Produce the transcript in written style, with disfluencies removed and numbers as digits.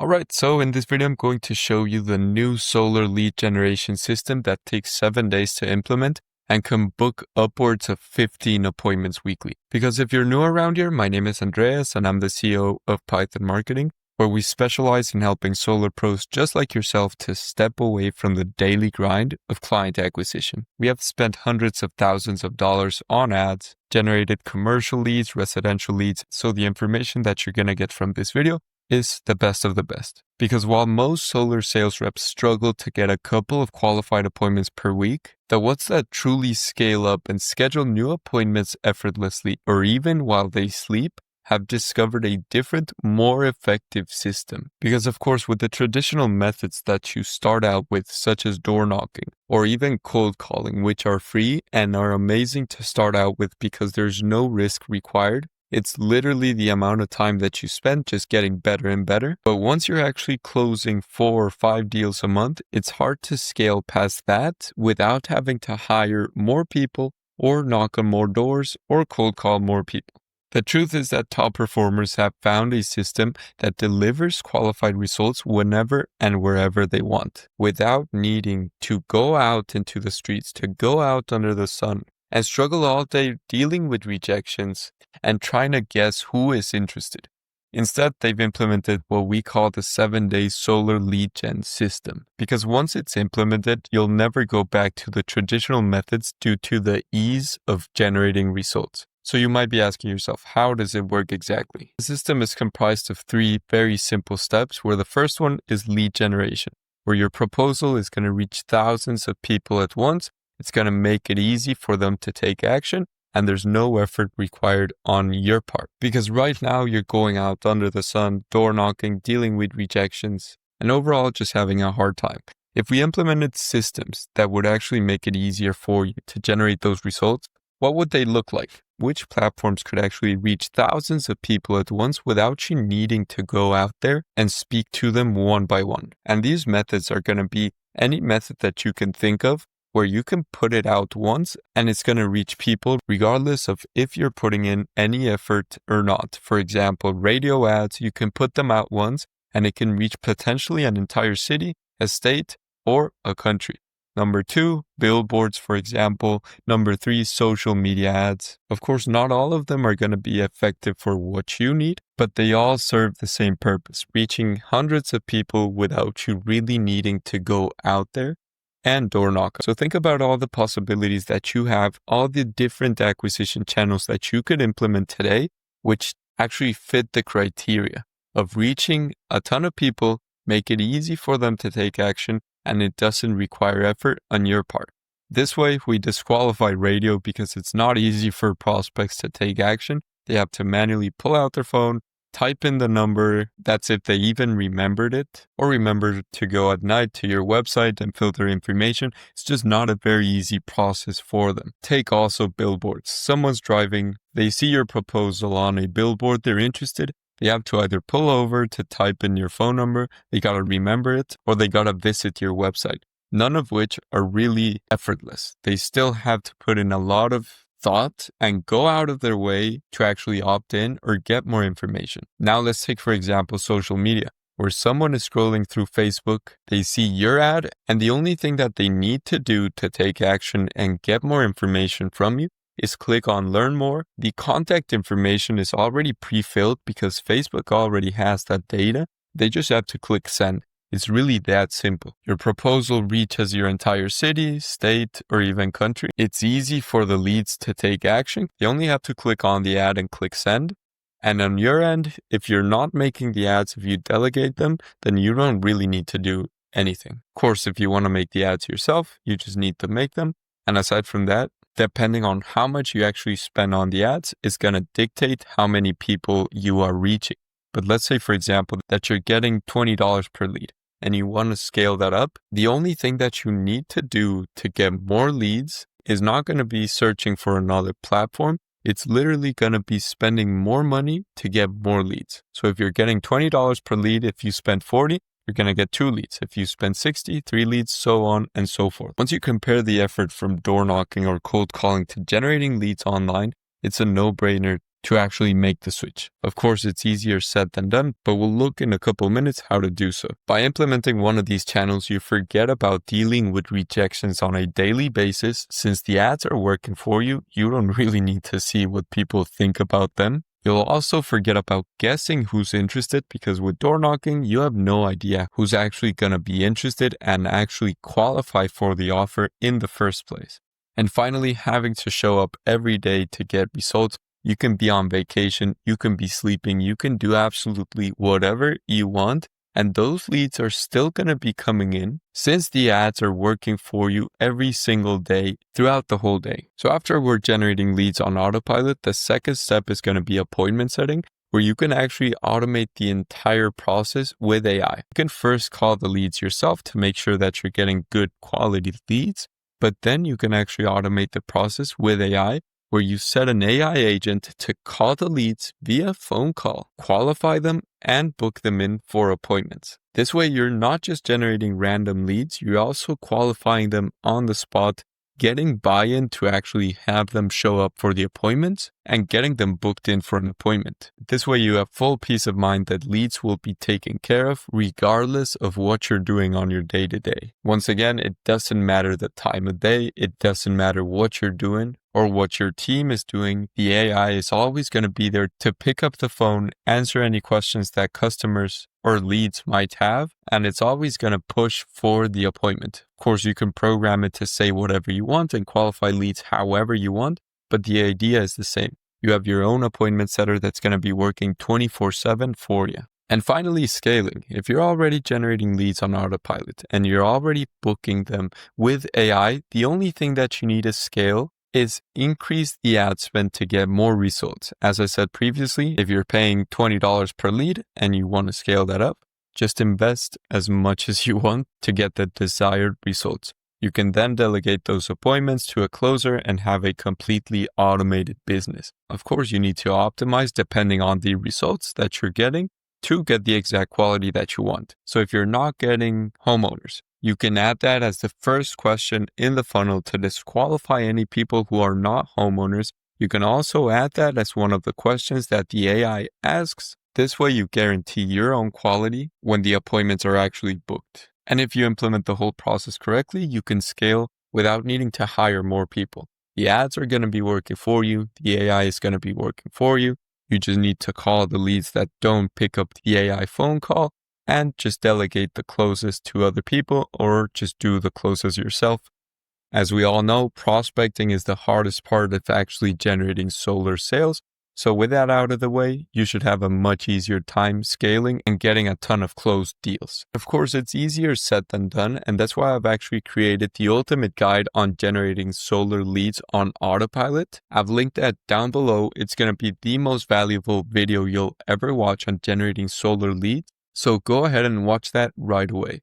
Alright, so in this video I'm going to show you the new solar lead generation system that takes 7 days to implement and can book upwards of 15 appointments weekly. Because if you're new around here, my name is Andreas and I'm the CEO of Python Marketing, where we specialize in helping solar pros just like yourself to step away from the daily grind of client acquisition. We have spent hundreds of thousands of dollars on ads, generated commercial leads, residential leads, so the information that you're going to get from this video is the best of the best. Because while most solar sales reps struggle to get a couple of qualified appointments per week, the ones that truly scale up and schedule new appointments effortlessly or even while they sleep have discovered a different, more effective system. Because of course, with the traditional methods that you start out with, such as door knocking or even cold calling, which are free and are amazing to start out with because there's no risk required, it's literally the amount of time that you spend just getting better and better. But once you're actually closing 4 or 5 deals a month, it's hard to scale past that without having to hire more people or knock on more doors or cold call more people. The truth is that top performers have found a system that delivers qualified results whenever and wherever they want, without needing to go out into the streets, to go out under the sun, and struggle all day dealing with rejections and trying to guess who is interested. Instead, they've implemented what we call the 7-day solar lead gen system. Because once it's implemented, you'll never go back to the traditional methods due to the ease of generating results. So you might be asking yourself, how does it work exactly? The system is comprised of 3 very simple steps, where the first one is lead generation, where your proposal is going to reach thousands of people at once. It's going to make it easy for them to take action, and there's no effort required on your part. Because right now you're going out under the sun, door knocking, dealing with rejections, and overall just having a hard time. If we implemented systems that would actually make it easier for you to generate those results, what would they look like? Which platforms could actually reach thousands of people at once without you needing to go out there and speak to them one by one? And these methods are going to be any method that you can think of, where you can put it out once and it's going to reach people regardless of if you're putting in any effort or not. For example, radio ads, you can put them out once and it can reach potentially an entire city, a state, or a country. Number 2, billboards, for example. Number 3, social media ads. Of course, not all of them are going to be effective for what you need, but they all serve the same purpose, reaching hundreds of people without you really needing to go out there and door knock. So think about all the possibilities that you have, all the different acquisition channels that you could implement today, which actually fit the criteria of reaching a ton of people, make it easy for them to take action, and it doesn't require effort on your part. This way, we disqualify radio because it's not easy for prospects to take action. They have to manually pull out their phone, type in the number, that's if they even remembered it, or remember to go at night to your website and filter information. It's just not a very easy process for them. Take also billboards. Someone's driving, they see your proposal on a billboard, they're interested. They have to either pull over to type in your phone number, they gotta remember it, or they gotta visit your website. None of which are really effortless. They still have to put in a lot of thought and go out of their way to actually opt in or get more information. Now let's take, for example, social media, where someone is scrolling through Facebook, they see your ad, and the only thing that they need to do to take action and get more information from you is click on learn more. The contact information is already pre-filled because Facebook already has that data. They just have to click send. It's really that simple. Your proposal reaches your entire city, state, or even country. It's easy for the leads to take action. They only have to click on the ad and click send. And on your end, if you're not making the ads, if you delegate them, then you don't really need to do anything. Of course, if you want to make the ads yourself, you just need to make them. And aside from that, depending on how much you actually spend on the ads, it's going to dictate how many people you are reaching. But let's say, for example, that you're getting $20 per lead and you want to scale that up. The only thing that you need to do to get more leads is not going to be searching for another platform. It's literally going to be spending more money to get more leads. So if you're getting $20 per lead, if you spend 40, you're going to get 2 leads. If you spend 60, 3 leads, so on and so forth. Once you compare the effort from door knocking or cold calling to generating leads online, it's a no-brainer to actually make the switch. Of course, it's easier said than done, but we'll look in a couple minutes how to do so. By implementing one of these channels, you forget about dealing with rejections on a daily basis. Since the ads are working for you, you don't really need to see what people think about them. You'll also forget about guessing who's interested, because with door knocking, you have no idea who's actually going to be interested and actually qualify for the offer in the first place. And finally, having to show up every day to get results. You can be on vacation, you can be sleeping, you can do absolutely whatever you want, and those leads are still going to be coming in since the ads are working for you every single day throughout the whole day. So after we're generating leads on autopilot, the second step is going to be appointment setting, where you can actually automate the entire process with AI. You can first call the leads yourself to make sure that you're getting good quality leads, but then you can actually automate the process with AI, where you set an AI agent to call the leads via phone call, qualify them, and book them in for appointments. This way, you're not just generating random leads, you're also qualifying them on the spot, getting buy-in to actually have them show up for the appointments, and getting them booked in for an appointment. This way, you have full peace of mind that leads will be taken care of regardless of what you're doing on your day-to-day. Once again, it doesn't matter the time of day, it doesn't matter what you're doing or what your team is doing, the AI is always going to be there to pick up the phone, answer any questions that customers or leads might have, and it's always going to push for the appointment. Of course, you can program it to say whatever you want and qualify leads however you want, but the idea is the same. You have your own appointment setter that's going to be working 24/7 for you. And finally, scaling. If you're already generating leads on autopilot and you're already booking them with AI, the only thing that you need to scale is increase the ad spend to get more results. As I said previously, if you're paying $20 per lead and you want to scale that up, just invest as much as you want to get the desired results. You can then delegate those appointments to a closer and have a completely automated business. Of course, you need to optimize depending on the results that you're getting to get the exact quality that you want. So if you're not getting homeowners, you can add that as the first question in the funnel to disqualify any people who are not homeowners. You can also add that as one of the questions that the AI asks. This way you guarantee your own quality when the appointments are actually booked. And if you implement the whole process correctly, you can scale without needing to hire more people. The ads are going to be working for you. The AI is going to be working for you. You just need to call the leads that don't pick up the AI phone call and just delegate the closes to other people or just do the closes yourself. As we all know, prospecting is the hardest part of actually generating solar sales. So with that out of the way, you should have a much easier time scaling and getting a ton of closed deals. Of course, it's easier said than done, and that's why I've actually created the ultimate guide on generating solar leads on autopilot. I've linked that down below. It's going to be the most valuable video you'll ever watch on generating solar leads. So go ahead and watch that right away.